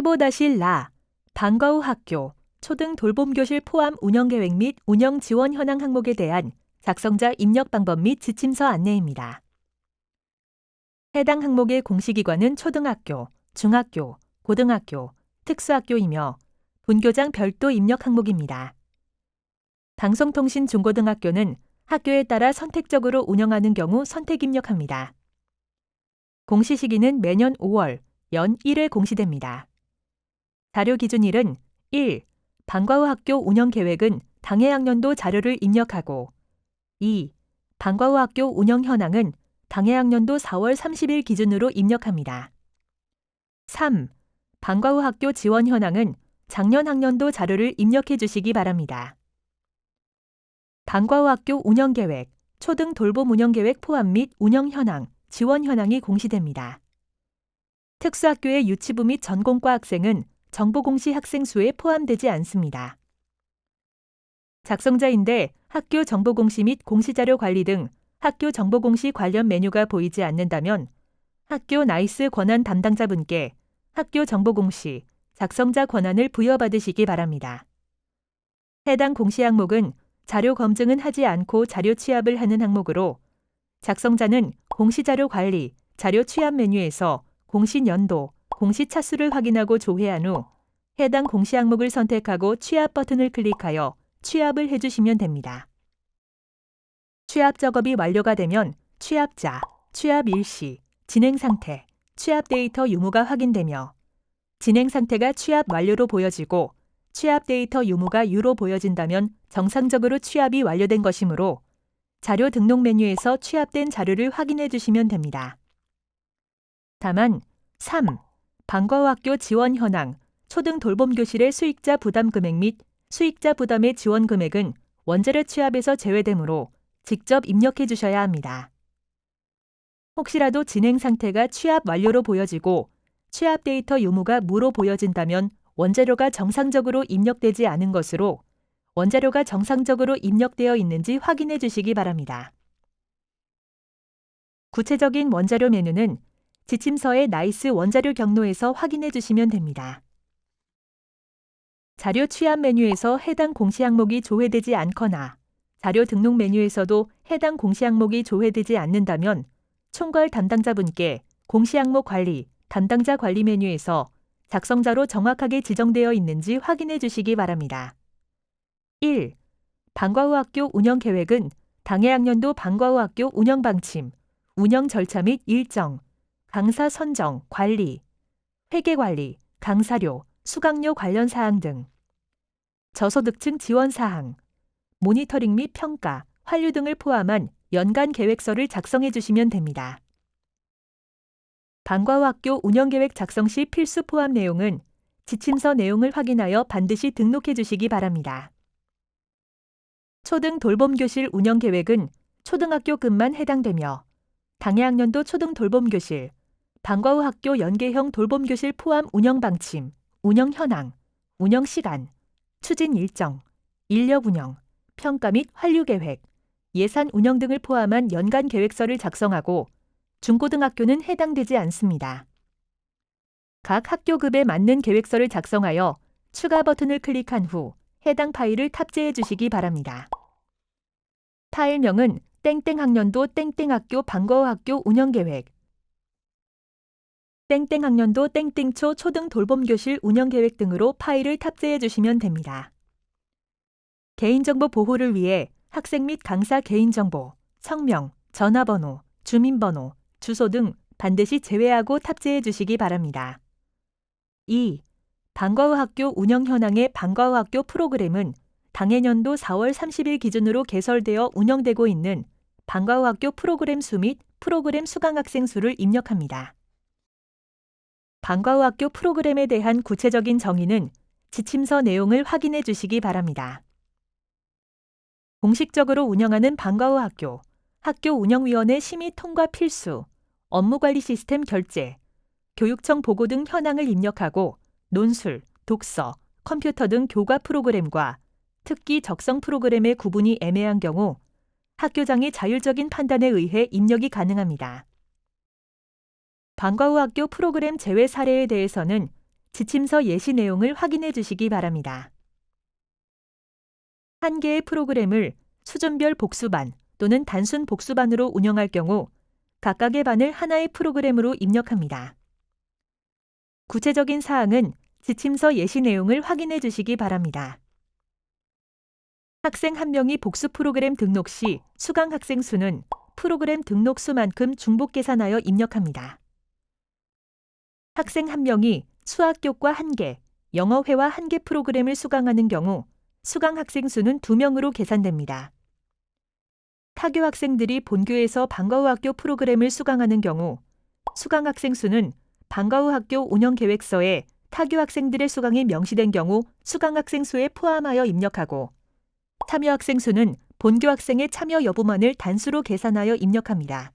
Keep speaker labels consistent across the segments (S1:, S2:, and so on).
S1: 15-라 방과 후 학교, 초등 돌봄교실 포함 운영계획 및 운영 지원 현황 항목에 대한 작성자 입력 방법 및 지침서 안내입니다. 해당 항목의 공시기관은 초등학교, 중학교, 고등학교, 특수학교이며 분교장 별도 입력 항목입니다. 방송통신 중고등학교는 학교에 따라 선택적으로 운영하는 경우 선택 입력합니다. 공시 시기는 매년 5월, 연 1회 공시됩니다. 자료 기준일은 1. 방과 후 학교 운영 계획은 당해 학년도 자료를 입력하고 2. 방과 후 학교 운영 현황은 당해 학년도 4월 30일 기준으로 입력합니다. 3. 방과 후 학교 지원 현황은 작년 학년도 자료를 입력해 주시기 바랍니다. 방과 후 학교 운영 계획, 초등 돌봄 운영 계획 포함 및 운영 현황, 지원 현황이 공시됩니다. 특수학교의 유치부 및 전공과 학생은 정보공시 학생 수에 포함되지 않습니다. 작성자인데 학교 정보공시 및 공시자료 관리 등 학교 정보공시 관련 메뉴가 보이지 않는다면 학교 나이스 권한 담당자분께 학교 정보공시, 작성자 권한을 부여받으시기 바랍니다. 해당 공시 항목은 자료 검증은 하지 않고 자료 취합을 하는 항목으로 작성자는 공시자료 관리, 자료 취합 메뉴에서 공시 연도, 공시 차수를 확인하고 조회한 후 해당 공시 항목을 선택하고 취합 버튼을 클릭하여 취합을 해주시면 됩니다. 취합 작업이 완료가 되면 취합자, 취합 일시, 진행 상태, 취합 데이터 유무가 확인되며 진행 상태가 취합 완료로 보여지고 취합 데이터 유무가 유로 보여진다면 정상적으로 취합이 완료된 것이므로 자료 등록 메뉴에서 취합된 자료를 확인해 주시면 됩니다. 다만 3. 방과 후 학교 지원 현황, 초등 돌봄교실의 수익자 부담 금액 및 수익자 부담의 지원 금액은 원자료 취합에서 제외되므로 직접 입력해 주셔야 합니다. 혹시라도 진행 상태가 취합 완료로 보여지고 취합 데이터 유무가 무로 보여진다면 원자료가 정상적으로 입력되지 않은 것으로 원자료가 정상적으로 입력되어 있는지 확인해 주시기 바랍니다. 구체적인 원자료 메뉴는 지침서의 나이스 원자료 경로에서 확인해 주시면 됩니다. 자료 취합 메뉴에서 해당 공시 항목이 조회되지 않거나 자료 등록 메뉴에서도 해당 공시 항목이 조회되지 않는다면 총괄 담당자분께 공시 항목 관리, 담당자 관리 메뉴에서 작성자로 정확하게 지정되어 있는지 확인해 주시기 바랍니다. 1. 방과 후 학교 운영 계획은 당해 학년도 방과 후 학교 운영 방침, 운영 절차 및 일정, 강사 선정, 관리, 회계 관리, 강사료, 수강료 관련 사항 등 저소득층 지원 사항, 모니터링 및 평가, 환류 등을 포함한 연간 계획서를 작성해 주시면 됩니다. 방과 후 학교 운영계획 작성 시 필수 포함 내용은 지침서 내용을 확인하여 반드시 등록해 주시기 바랍니다. 초등 돌봄교실 운영계획은 초등학교급만 해당되며 당해 학년도 초등 돌봄교실, 방과 후 학교 연계형 돌봄교실 포함 운영 방침, 운영 현황, 운영 시간, 추진 일정, 인력 운영, 평가 및 환류 계획, 예산 운영 등을 포함한 연간 계획서를 작성하고 중고등학교는 해당되지 않습니다. 각 학교급에 맞는 계획서를 작성하여 추가 버튼을 클릭한 후 해당 파일을 탑재해 주시기 바랍니다. 파일명은 땡땡학년도 땡땡학교 방과 후 학교 운영계획, 땡땡학년도 땡땡초 초등 돌봄교실 운영계획 등으로 파일을 탑재해 주시면 됩니다. 개인정보 보호를 위해 학생 및 강사 개인정보, 성명, 전화번호, 주민번호, 주소 등 반드시 제외하고 탑재해 주시기 바랍니다. 2. 방과 후 학교 운영 현황의 방과 후 학교 프로그램은 당해년도 4월 30일 기준으로 개설되어 운영되고 있는 방과 후 학교 프로그램 수 및 프로그램 수강 학생 수를 입력합니다. 방과 후 학교 프로그램에 대한 구체적인 정의는 지침서 내용을 확인해 주시기 바랍니다. 공식적으로 운영하는 방과 후 학교, 학교 운영위원회 심의 통과 필수, 업무관리 시스템 결제, 교육청 보고 등 현황을 입력하고 논술, 독서, 컴퓨터 등 교과 프로그램과 특기 적성 프로그램의 구분이 애매한 경우 학교장의 자율적인 판단에 의해 입력이 가능합니다. 방과 후 학교 프로그램 제외 사례에 대해서는 지침서 예시 내용을 확인해 주시기 바랍니다. 한 개의 프로그램을 수준별 복수반 또는 단순 복수반으로 운영할 경우 각각의 반을 하나의 프로그램으로 입력합니다. 구체적인 사항은 지침서 예시 내용을 확인해 주시기 바랍니다. 학생 한 명이 복수 프로그램 등록 시 수강 학생 수는 프로그램 등록 수만큼 중복 계산하여 입력합니다. 학생 한 명이 수학교과 1개, 영어회화 1개 프로그램을 수강하는 경우 수강 학생 수는 2명으로 계산됩니다. 타교 학생들이 본교에서 방과후 학교 프로그램을 수강하는 경우 수강 학생 수는 방과후 학교 운영 계획서에 타교 학생들의 수강이 명시된 경우 수강 학생 수에 포함하여 입력하고 참여 학생 수는 본교 학생의 참여 여부만을 단수로 계산하여 입력합니다.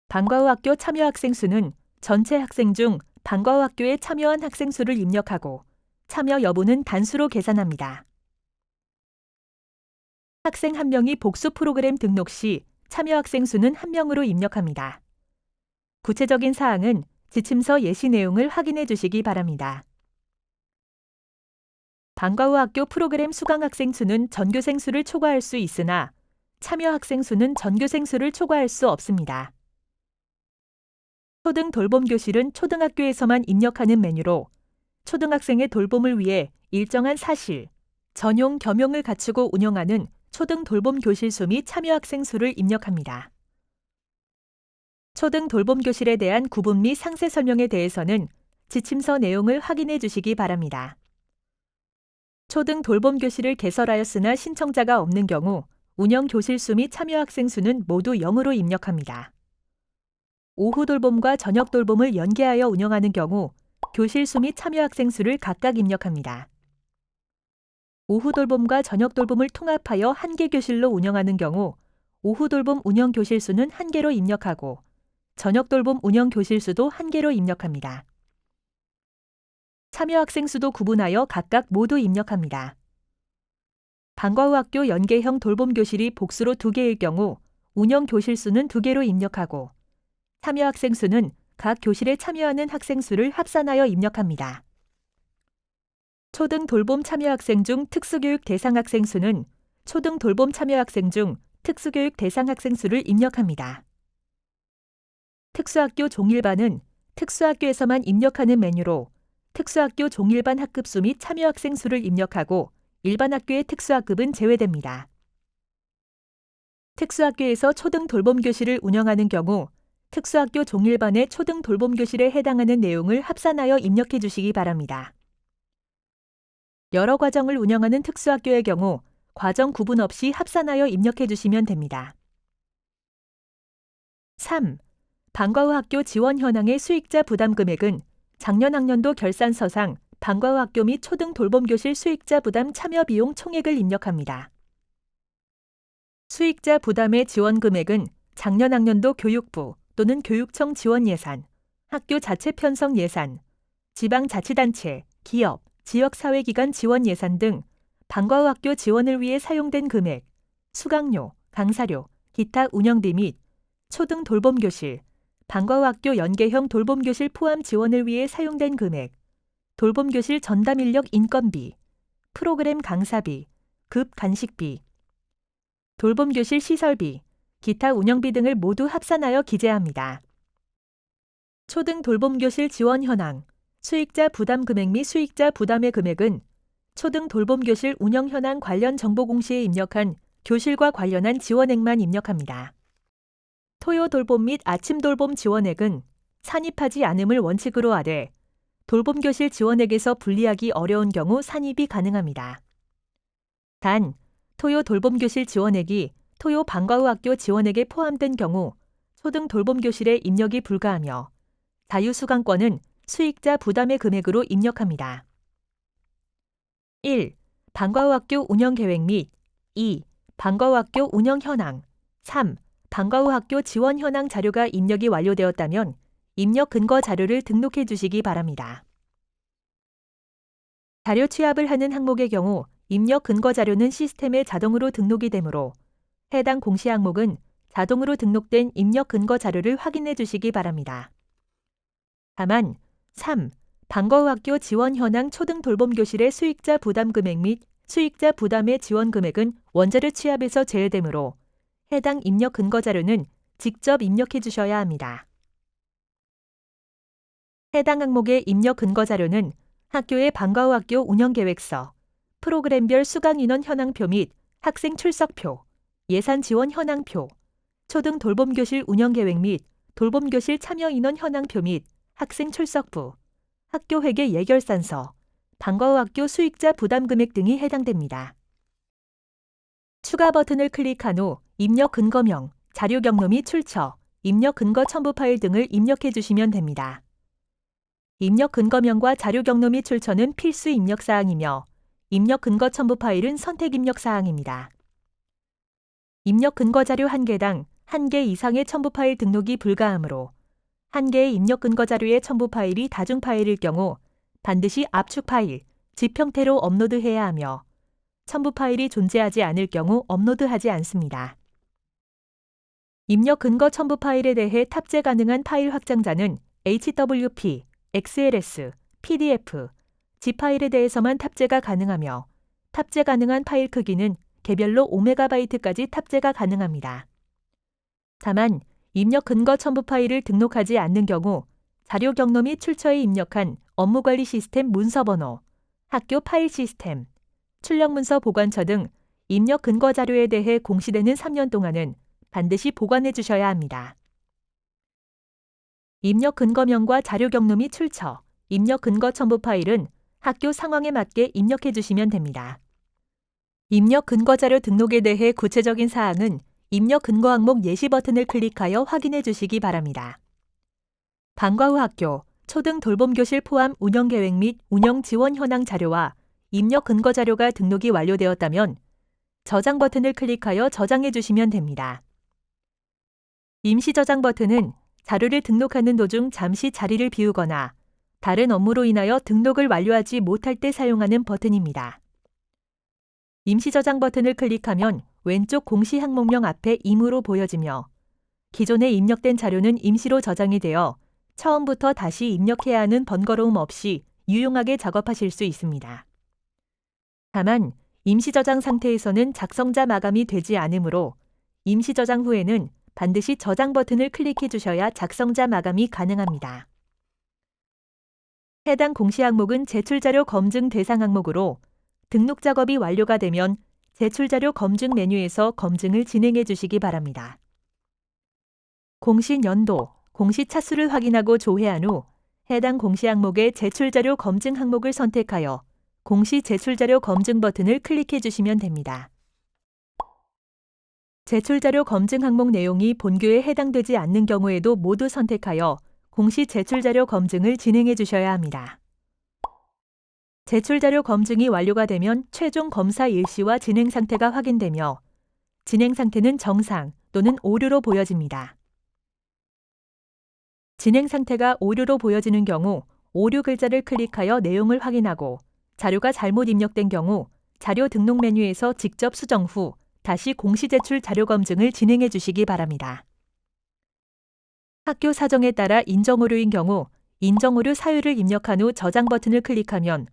S1: 방과후 학교 참여 학생 수는 전체 학생 중 방과후 학교에 참여한 학생 수를 입력하고 참여 여부는 단수로 계산합니다. 학생 한 명이 복수 프로그램 등록 시 참여 학생 수는 1명으로 입력합니다. 구체적인 사항은 지침서 예시 내용을 확인해 주시기 바랍니다. 방과후 학교 프로그램 수강 학생 수는 전교생 수를 초과할 수 있으나 참여 학생 수는 전교생 수를 초과할 수 없습니다. 초등 돌봄 교실은 초등학교에서만 입력하는 메뉴로 초등학생의 돌봄을 위해 일정한 사실, 전용 겸용을 갖추고 운영하는 초등 돌봄 교실수 및 참여 학생 수를 입력합니다. 초등 돌봄 교실에 대한 구분 및 상세 설명에 대해서는 지침서 내용을 확인해 주시기 바랍니다. 초등 돌봄 교실을 개설하였으나 신청자가 없는 경우 운영 교실수 및 참여 학생 수는 모두 0으로 입력합니다. 오후 돌봄과 저녁 돌봄을 연계하여 운영하는 경우 교실수 및 참여 학생 수를 각각 입력합니다. 오후 돌봄과 저녁 돌봄을 통합하여 1개 교실로 운영하는 경우 오후 돌봄 운영 교실 수는 1개로 입력하고 저녁 돌봄 운영 교실 수도 1개로 입력합니다. 참여 학생 수도 구분하여 각각 모두 입력합니다. 방과후 학교 연계형 돌봄 교실이 복수로 2개일 경우 운영 교실 수는 2개로 입력하고 참여 학생 수는 각 교실에 참여하는 학생 수를 합산하여 입력합니다. 초등 돌봄 참여 학생 중 특수교육 대상 학생 수는 초등 돌봄 참여 학생 중 특수교육 대상 학생 수를 입력합니다. 특수학교 종일반은 특수학교에서만 입력하는 메뉴로 특수학교 종일반 학급수 및 참여 학생 수를 입력하고 일반 학교의 특수학급은 제외됩니다. 특수학교에서 초등 돌봄 교실을 운영하는 경우 특수학교 종일반의 초등 돌봄 교실에 해당하는 내용을 합산하여 입력해 주시기 바랍니다. 여러 과정을 운영하는 특수학교의 경우 과정 구분 없이 합산하여 입력해 주시면 됩니다. 3. 방과후 학교 지원 현황의 수익자 부담 금액은 작년 학년도 결산서상 방과후 학교 및 초등 돌봄 교실 수익자 부담 참여 비용 총액을 입력합니다. 수익자 부담의 지원 금액은 작년 학년도 교육부 또는 교육청 지원 예산, 학교 자체 편성 예산, 지방자치단체, 기업, 지역사회기관 지원 예산 등 방과후 학교 지원을 위해 사용된 금액, 수강료, 강사료, 기타 운영비 및 초등 돌봄교실, 방과후 학교 연계형 돌봄교실 포함 지원을 위해 사용된 금액, 돌봄교실 전담 인력 인건비, 프로그램 강사비, 급 간식비, 돌봄교실 시설비, 기타 운영비 등을 모두 합산하여 기재합니다. 초등 돌봄교실 지원 현황, 수익자 부담 금액 및 수익자 부담의 금액은 초등 돌봄교실 운영 현황 관련 정보 공시에 입력한 교실과 관련한 지원액만 입력합니다. 토요 돌봄 및 아침 돌봄 지원액은 산입하지 않음을 원칙으로 하되 돌봄교실 지원액에서 분리하기 어려운 경우 산입이 가능합니다. 단, 토요 돌봄교실 지원액이 토요 방과후 학교 지원액에 포함된 경우 초등 돌봄교실에 입력이 불가하며 자유수강권은 수익자 부담의 금액으로 입력합니다. 1. 방과후 학교 운영계획 및 2. 방과후 학교 운영 현황 3. 방과후 학교 지원 현황 자료가 입력이 완료되었다면 입력 근거 자료를 등록해 주시기 바랍니다. 자료 취합을 하는 항목의 경우 입력 근거 자료는 시스템에 자동으로 등록이 되므로 해당 공시 항목은 자동으로 등록된 입력 근거 자료를 확인해 주시기 바랍니다. 다만 3. 방과후 학교 지원 현황 초등 돌봄교실의 수익자 부담 금액 및 수익자 부담의 지원 금액은 원자료 취합에서 제외되므로 해당 입력 근거 자료는 직접 입력해 주셔야 합니다. 해당 항목의 입력 근거 자료는 학교의 방과후 학교 운영계획서, 프로그램별 수강 인원 현황표 및 학생 출석표, 예산 지원 현황표, 초등 돌봄교실 운영계획 및 돌봄교실 참여 인원 현황표 및 학생 출석부, 학교 회계 예결산서, 방과후 학교 수익자 부담 금액 등이 해당됩니다. 추가 버튼을 클릭한 후 입력 근거명, 자료 경로 및 출처, 입력 근거 첨부 파일 등을 입력해 주시면 됩니다. 입력 근거명과 자료 경로 및 출처는 필수 입력 사항이며 입력 근거 첨부 파일은 선택 입력 사항입니다. 입력 근거 자료 1개당 1개 이상의 첨부 파일 등록이 불가하므로 1개의 입력 근거 자료의 첨부 파일이 다중 파일일 경우 반드시 압축 파일, zip 형태로 업로드해야 하며 첨부 파일이 존재하지 않을 경우 업로드하지 않습니다. 입력 근거 첨부 파일에 대해 탑재 가능한 파일 확장자는 HWP, XLS, PDF, zip 파일에 대해서만 탑재가 가능하며 탑재 가능한 파일 크기는 개별로 5MB까지 탑재가 가능합니다. 다만 입력 근거 첨부 파일을 등록하지 않는 경우 자료 경로 및 출처에 입력한 업무관리 시스템 문서번호, 학교 파일 시스템, 출력 문서 보관처 등 입력 근거 자료에 대해 공시되는 3년 동안은 반드시 보관해 주셔야 합니다. 입력 근거명과 자료 경로 및 출처, 입력 근거 첨부 파일은 학교 상황에 맞게 입력해 주시면 됩니다. 입력 근거 자료 등록에 대해 구체적인 사항은 입력 근거 항목 예시 버튼을 클릭하여 확인해 주시기 바랍니다. 방과후 학교, 초등 돌봄교실 포함 운영계획 및 운영 지원 현황 자료와 입력 근거 자료가 등록이 완료되었다면 저장 버튼을 클릭하여 저장해 주시면 됩니다. 임시 저장 버튼은 자료를 등록하는 도중 잠시 자리를 비우거나 다른 업무로 인하여 등록을 완료하지 못할 때 사용하는 버튼입니다. 임시 저장 버튼을 클릭하면 왼쪽 공시 항목명 앞에 임으로 보여지며 기존에 입력된 자료는 임시로 저장이 되어 처음부터 다시 입력해야 하는 번거로움 없이 유용하게 작업하실 수 있습니다. 다만 임시 저장 상태에서는 작성자 마감이 되지 않으므로 임시 저장 후에는 반드시 저장 버튼을 클릭해 주셔야 작성자 마감이 가능합니다. 해당 공시 항목은 제출자료 검증 대상 항목으로 등록 작업이 완료가 되면 제출자료 검증 메뉴에서 검증을 진행해 주시기 바랍니다. 공시 연도, 공시 차수를 확인하고 조회한 후 해당 공시 항목의 제출자료 검증 항목을 선택하여 공시 제출자료 검증 버튼을 클릭해 주시면 됩니다. 제출자료 검증 항목 내용이 본교에 해당되지 않는 경우에도 모두 선택하여 공시 제출자료 검증을 진행해 주셔야 합니다. 제출자료 검증이 완료가 되면 최종 검사 일시와 진행 상태가 확인되며 진행 상태는 정상 또는 오류로 보여집니다. 진행 상태가 오류로 보여지는 경우 오류 글자를 클릭하여 내용을 확인하고 자료가 잘못 입력된 경우 자료 등록 메뉴에서 직접 수정 후 다시 공시 제출 자료 검증을 진행해 주시기 바랍니다. 학교 사정에 따라 인정 오류인 경우 인정 오류 사유를 입력한 후 저장 버튼을 클릭하면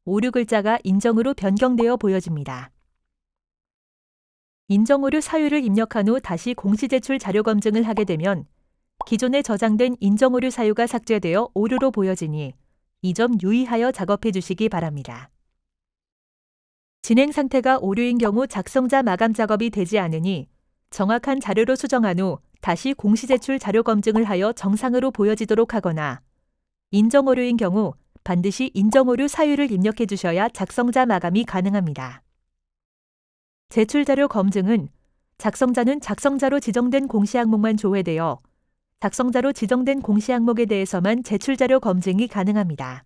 S1: 오류 글자가 인정으로 변경되어 보여집니다. 인정 오류 사유를 입력한 후 다시 공시 제출 자료 검증을 하게 되면 기존에 저장된 인정 오류 사유가 삭제되어 오류로 보여지니 이 점 유의하여 작업해 주시기 바랍니다. 진행 상태가 오류인 경우 작성자 마감 작업이 되지 않으니 정확한 자료로 수정한 후 다시 공시 제출 자료 검증을 하여 정상으로 보여지도록 하거나 인정 오류인 경우 반드시 인정 오류 사유를 입력해 주셔야 작성자 마감이 가능합니다. 제출 자료 검증은 작성자는 작성자로 지정된 공시 항목만 조회되어 작성자로 지정된 공시 항목에 대해서만 제출 자료 검증이 가능합니다.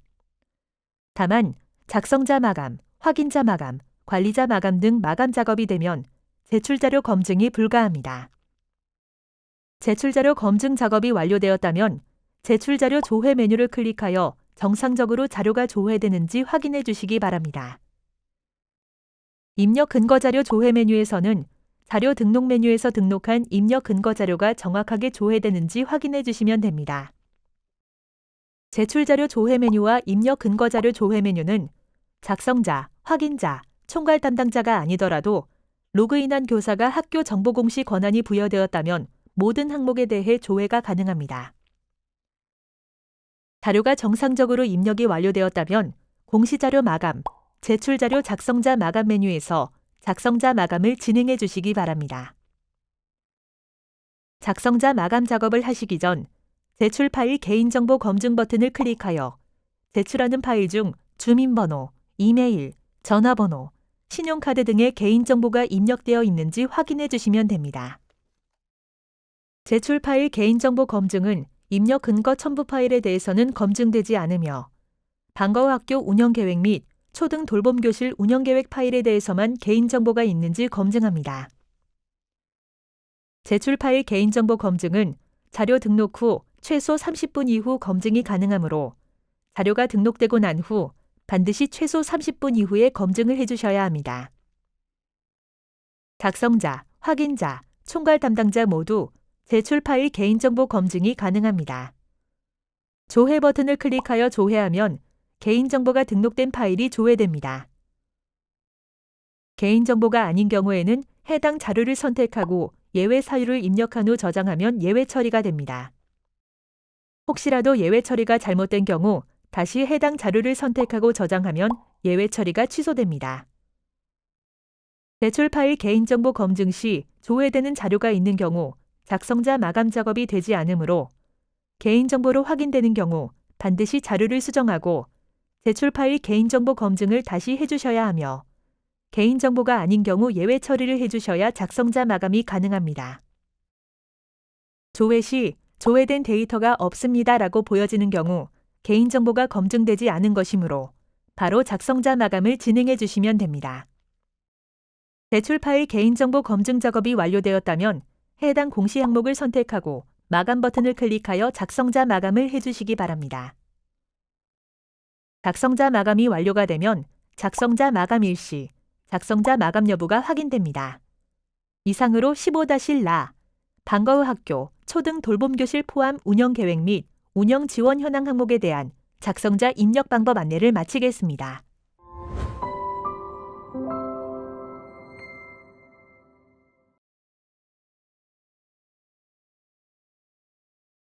S1: 다만 작성자 마감, 확인자 마감, 관리자 마감 등 마감 작업이 되면 제출 자료 검증이 불가합니다. 제출 자료 검증 작업이 완료되었다면 제출 자료 조회 메뉴를 클릭하여 정상적으로 자료가 조회되는지 확인해 주시기 바랍니다. 입력 근거 자료 조회 메뉴에서는 자료 등록 메뉴에서 등록한 입력 근거 자료가 정확하게 조회되는지 확인해 주시면 됩니다. 제출자료 조회 메뉴와 입력 근거자료 조회 메뉴는 작성자, 확인자, 총괄 담당자가 아니더라도 로그인한 교사가 학교 정보 공시 권한이 부여되었다면 모든 항목에 대해 조회가 가능합니다. 자료가 정상적으로 입력이 완료되었다면 공시자료 마감, 제출자료 작성자 마감 메뉴에서 작성자 마감을 진행해 주시기 바랍니다. 작성자 마감 작업을 하시기 전 제출 파일 개인정보 검증 버튼을 클릭하여 제출하는 파일 중 주민번호, 이메일, 전화번호, 신용카드 등의 개인정보가 입력되어 있는지 확인해 주시면 됩니다. 제출 파일 개인정보 검증은 입력 근거 첨부 파일에 대해서는 검증되지 않으며 방과후 학교 운영계획 및 초등 돌봄교실 운영계획 파일에 대해서만 개인정보가 있는지 검증합니다. 제출 파일 개인정보 검증은 자료 등록 후 최소 30분 이후 검증이 가능하므로 자료가 등록되고 난 후 반드시 최소 30분 이후에 검증을 해주셔야 합니다. 작성자, 확인자, 총괄 담당자 모두 제출 파일 개인정보 검증이 가능합니다. 조회 버튼을 클릭하여 조회하면 개인정보가 등록된 파일이 조회됩니다. 개인정보가 아닌 경우에는 해당 자료를 선택하고 예외 사유를 입력한 후 저장하면 예외 처리가 됩니다. 혹시라도 예외 처리가 잘못된 경우 다시 해당 자료를 선택하고 저장하면 예외 처리가 취소됩니다. 제출 파일 개인정보 검증 시 조회되는 자료가 있는 경우 작성자 마감 작업이 되지 않으므로 개인정보로 확인되는 경우 반드시 자료를 수정하고 제출 파일 개인정보 검증을 다시 해주셔야 하며 개인정보가 아닌 경우 예외 처리를 해주셔야 작성자 마감이 가능합니다. 조회 시 조회된 데이터가 없습니다라고 보여지는 경우 개인정보가 검증되지 않은 것이므로 바로 작성자 마감을 진행해 주시면 됩니다. 제출 파일 개인정보 검증 작업이 완료되었다면 해당 공시 항목을 선택하고 마감 버튼을 클릭하여 작성자 마감을 해주시기 바랍니다. 작성자 마감이 완료가 되면 작성자 마감 일시, 작성자 마감 여부가 확인됩니다. 이상으로 15-라 방과후 학교, 초등 돌봄교실 포함 운영계획 및 운영 지원 현황 항목에 대한 작성자 입력 방법 안내를 마치겠습니다.